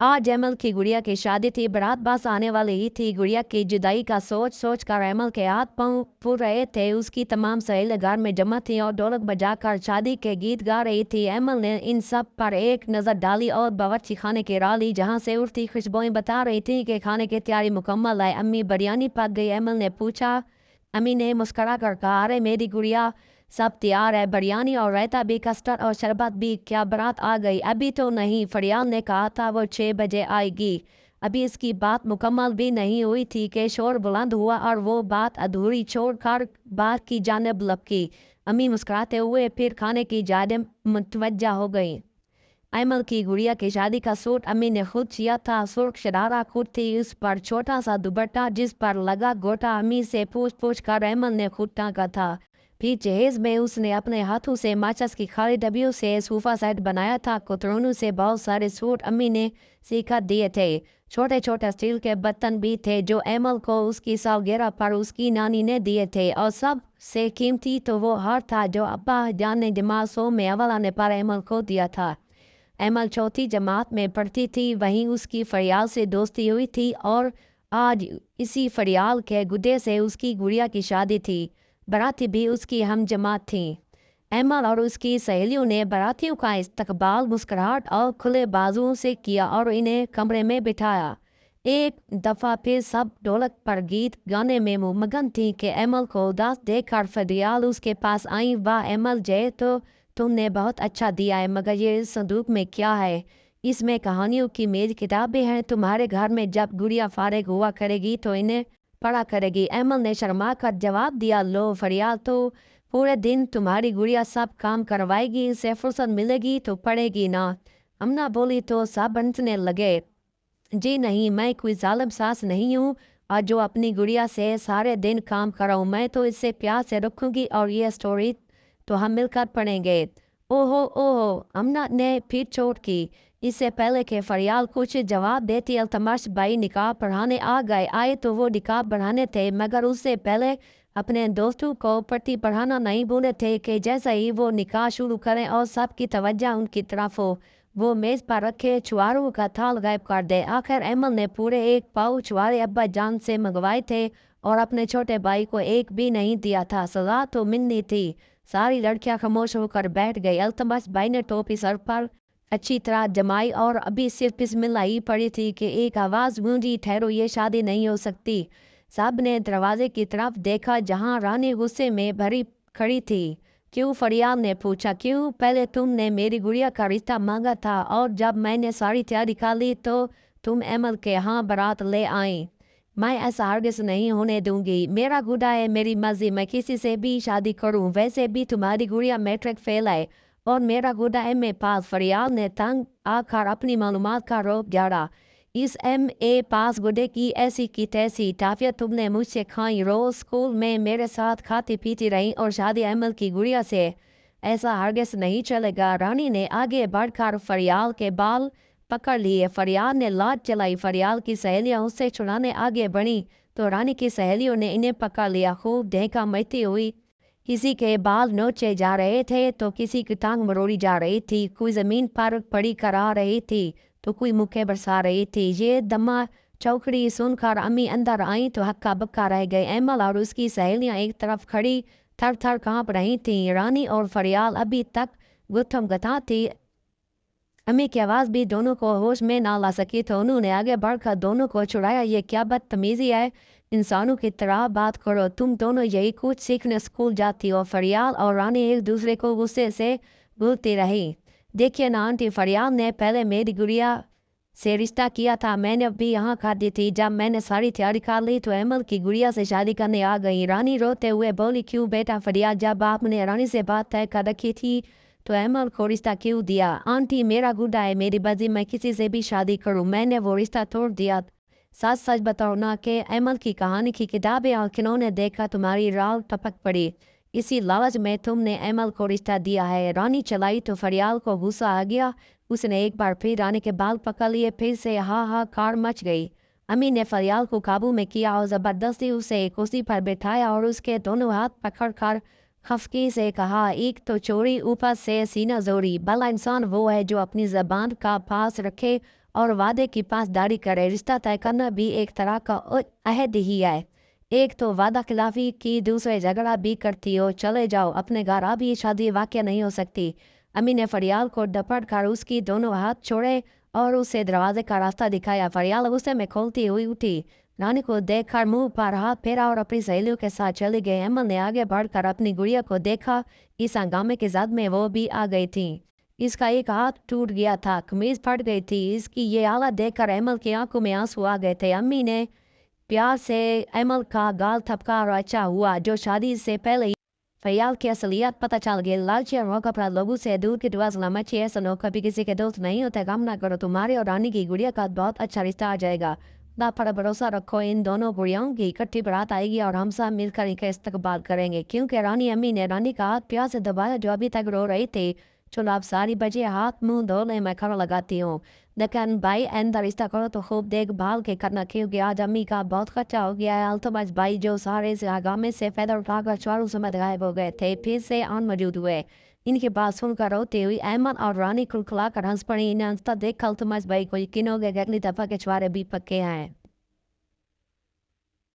आज एमल की गुड़िया की शादी थी, बारात बस आने वाली ही थी। गुड़िया की जुदाई का सोच सोच कर एमल के हाथ पांव फूल रहे थे। उसकी तमाम सहेलियां घर में जमा थी और ढोलक बजाकर शादी के गीत गा रही थी। एमल ने इन सब पर एक नज़र डाली और बावर्ची खाने की राह ली, जहाँ से उठती खुशबुएं बता रही थी कि खाने की तैयारी मुकम्मल है। अम्मी बिरयानी पक गई। एमल ने पूछा। अम्मी ने मुस्करा कर कहा, अरे मेरी गुड़िया, सब तैयार है, बिरयानी और रायता भी, कस्टर्ड और शरबत भी। क्या बारात आ गई? अभी तो नहीं, फरियाल ने कहा था वो 6 बजे आएगी। अभी इसकी बात मुकम्मल भी नहीं हुई थी कि शोर बुलंद हुआ और वो बात अधूरी छोड़कर बात की जानिब लपकी। अम्मी मुस्कुराते हुए फिर खाने की जानिब मुतवज्जा हो गई। एमल की गुड़िया की शादी का सूट अम्मी ने खुद सिया था। सुर्ख शरारा खुद थी, उस पर छोटा सा दुपट्टा जिस पर लगा गोटा अम्मी से पूछ पूछ कर एमल ने खुद टांका था। फिर जहेज में उसने अपने हाथों से माचिस की खाली डब्बियों से सोफा सेट बनाया था। कुतरनों से बहुत सारे सूट अम्मी ने सीखा दिए थे। छोटे छोटे स्टील के बर्तन भी थे जो एमल को उसकी सालगिरह पर उसकी नानी ने दिए थे, और सब से कीमती तो वो हार था जो अब्बा जान ने जमासों में अव्वल आने पर एमल को दिया था। एमल चौथी जमात में पढ़ती थी, वहीं उसकी फरियाल से दोस्ती हुई थी और आज इसी फरियाल के गुदे से उसकी गुड़िया की शादी थी। बाराती भी उसकी हम जमात थी। एमल और उसकी सहेलियों ने बारातियों का इस्तकबाल मुस्कुराहट और खुले बाजुओं से किया और इन्हें कमरे में बिठाया। एक दफ़ा फिर सब ढोलक पर गीत गाने में मगन थी कि एमल को उदास देखकर फरियाल उसके पास आई। वाह एमल, जे तो तुमने बहुत अच्छा दिया है, मगर ये इस संदूक में क्या है? इसमें कहानियों की मेज किताबें हैं। तुम्हारे घर में जब गुड़िया फारिग हुआ करेगी तो इन्हें पढ़ा करेगी। एमल ने शर्मा कर जवाब दिया, लो फरियाल, तो पूरे दिन तुम्हारी गुड़िया सब काम करवाएगी, इसे फुर्सत मिलेगी तो पढ़ेगी ना। अमना बोली तो सब हंसने लगे। जी नहीं, मैं कोई जालिम सास नहीं हूँ और जो अपनी गुड़िया से सारे दिन काम कराऊँ। मैं तो इससे प्यार से रखूँगी और ये स्टोरी तो हम मिलकर पढ़ेंगे। ओहो ओहो, अमना ने फिर चोट की। इससे पहले कि फरियाल कुछ जवाब देती, अल्तमश भाई निकाह पढ़ाने आ गए। आए तो वो निकाह पढ़ाने थे, मगर उससे पहले अपने दोस्तों को पढ़ती पढ़ाना नहीं भूले थे कि जैसे ही वो निकाह शुरू करें और सबकी तवज्जो उनकी तरफ हो, वो मेज़ पर रखे छुआरों का थाल गायब कर दे। आखिर एमल ने पूरे 1 पाव छुआरे अब्बा जान से मंगवाए थे और अपने छोटे भाई को एक भी नहीं दिया था। सजा तो मिलनी थी। सारी लड़कियां खामोश होकर बैठ गई। अल्तमश भाई ने टोपी सर पर अच्छी तरह जमाई और अभी सिर्फ बिस्मिल्लाह ही पड़ी थी कि एक आवाज़ गूंजी, ठहरो, ये शादी नहीं हो सकती। सब ने दरवाजे की तरफ देखा जहां रानी गुस्से में भरी खड़ी थी। क्यों? फरियाल ने पूछा। क्यों? पहले तुमने मेरी गुड़िया का रिश्ता मांगा था और जब मैंने सारी तैयारी कर ली तो तुम एमल के यहाँ बारात ले आई। मैं ऐसा हरगिज़ नहीं होने दूंगी। मेरा गुदा है, मेरी मर्जी, मैं किसी से भी शादी करूं। वैसे भी तुम्हारी गुड़िया मैट्रिक फेल है और मेरा गुदा एमए पास। फरियाल ने तंग आकर अपनी मालूमात का रोप जड़ा। इस एमए पास गुडे की ऐसी की तैसी टाफिया तुमने मुझसे खाई। रोज स्कूल में मेरे साथ खाती पीती रही और शादी एमल की गुड़िया से, ऐसा हरगिज़ नहीं चलेगा। रानी ने आगे बढ़कर फरियाल के बाल पकड़ लिए। फरियाल ने लात चलाई। फरियाल की सहेलियां उससे छुड़ाने आगे बढ़ी तो रानी की सहेलियों ने इन्हें पकड़ लिया। खूब ढेंका मचती हुई किसी के बाल नोचे जा रहे थे तो किसी की टांग मरोड़ी जा रही थी। कोई जमीन पर पड़ी करा रही थी तो कोई मुक्के बरसा रही थी। ये दमा चौकड़ी सुनकर अम्मी अंदर आई तो हक्का बक्का रह गए। एमल और उसकी सहेलियां एक तरफ खड़ी थर थर कांप रही थीं। रानी और फरियाल अभी तक गुत्थम गथा थी। अम्मी की आवाज़ भी दोनों को होश में ना ला सकी तो उन्होंने आगे बढ़कर दोनों को छुड़ाया। ये क्या बदतमीजी है? इंसानों की तरह बात करो। तुम दोनों यही कुछ सीखने स्कूल जाती हो। फरियाल और रानी एक दूसरे को गुस्से से बोलती रही। देखिए ना आंटी, फरियाल ने पहले मेरी गुड़िया से रिश्ता किया था। मैंने अभी यहाँ खाती थी। जब मैंने सारी तैयारी कर ली तो एमल की गुड़िया से शादी करने आ गई। रानी रोते हुए बोली, क्यों बेटा फरियाल, जब आपने रानी से बात तय कर रखी थी तो एमल को रिश्ता क्यों दिया? आंटी, मेरा गुदा है, मेरी बाजी, मैं किसी से भी शादी करूं। मैंने वो रिश्ता तोड़ दिया। सच सच बताओ ना कि एमल की कहानी की किताबें और खिलौने देखा तुम्हारी राव टपक पड़ी। इसी लालच में तुमने एमल को रिश्ता दिया है। रानी चलाई तो फरियाल को गुस्सा आ गया। उसने एक बार फिर रानी के बाल पकड़ लिए। फिर से हाहाकार मच गई। अम्मी ने फरियाल को काबू में किया और जबरदस्ती उसे कुर्सी पर बैठाया और उसके दोनों हाथ पकड़कर खफकी से कहा, एक तो चोरी, ऊपर से सीना जोरी। भला इंसान वो है जो अपनी जबान का पास रखे اور وعدے کی پاسداری کرے۔ رشتہ طے کرنا بھی ایک طرح کا عہد ہی ہے۔ ایک تو وعدہ خلافی کی، دوسرے جھگڑا بھی کرتی ہو چلے جاؤ اپنے گھر، اب یہ شادی واقع نہیں ہو سکتی۔ امی نے فریال کو ڈپٹ کر اس کی دونوں ہاتھ چھوڑے اور اسے دروازے کا راستہ دکھایا۔ فریال غصے میں کھولتی ہوئی اٹھی، رانی کو دیکھ کر منہ پر ہاتھ پھیرا اور اپنی سہیلیوں کے ساتھ چلی گئی۔ ایمل نے آگے بڑھ کر اپنی گڑیا کو دیکھا، اس ہنگامے کے زد میں وہ بھی آ گئی تھی۔ اس کا ایک ہاتھ ٹوٹ گیا تھا، قمیض پھٹ گئی تھی۔ اس کی یہ حالت دیکھ کر ایمل کی آنکھوں میں آنسو آ گئے تھے۔ امی نے پیار سے ایمل کا گال تھپکا اور اچھا ہوا جو شادی سے پہلے فریال کی اصلیت پتہ چل گئی۔ لالچی اور موقع لوگوں سے دور کی دعا سلامت، ایسا نو کبھی کسی کے دوست نہیں ہوتے، غم نہ کرو، تمہارے اور رانی کی گڑیا کا بہت اچھا رشتہ آ جائے گا، خدا پر بھروسہ رکھو، ان دونوں گڑیاؤں کی اکٹھی بارات آئے گی اور ہم سب مل کر ان کا استقبال کریں گے۔ کیونکہ رانی امی نے رانی کا ہاتھ پیار سے دبایا جو ابھی تک رو رہی تھی۔ چلو آپ ساری بجے ہاتھ منہ دھو لیں، میں کھڑا لگاتی ہوں، لیکن بھائی آئندہ رشتہ کرو تو خوب دیکھ بھال کے کرنا، کیونکہ آج امی کا بہت خرچہ ہو گیا ہے۔ التمش بھائی جو سارے سے ہنگامے سے فائدہ اٹھا کر چاروں سمیت غائب ہو گئے تھے، پھر سے آن موجود ہوئے۔ ان کی بات سن کر روتی ہوئی ایمن اور رانی کھلکھلا کر ہنس پڑی۔ انہیں ہنستا دیکھ التمش بھائی کو یقین ہو گیا کہ اگلی دفعہ کے چھوارے بھی پکے ہیں۔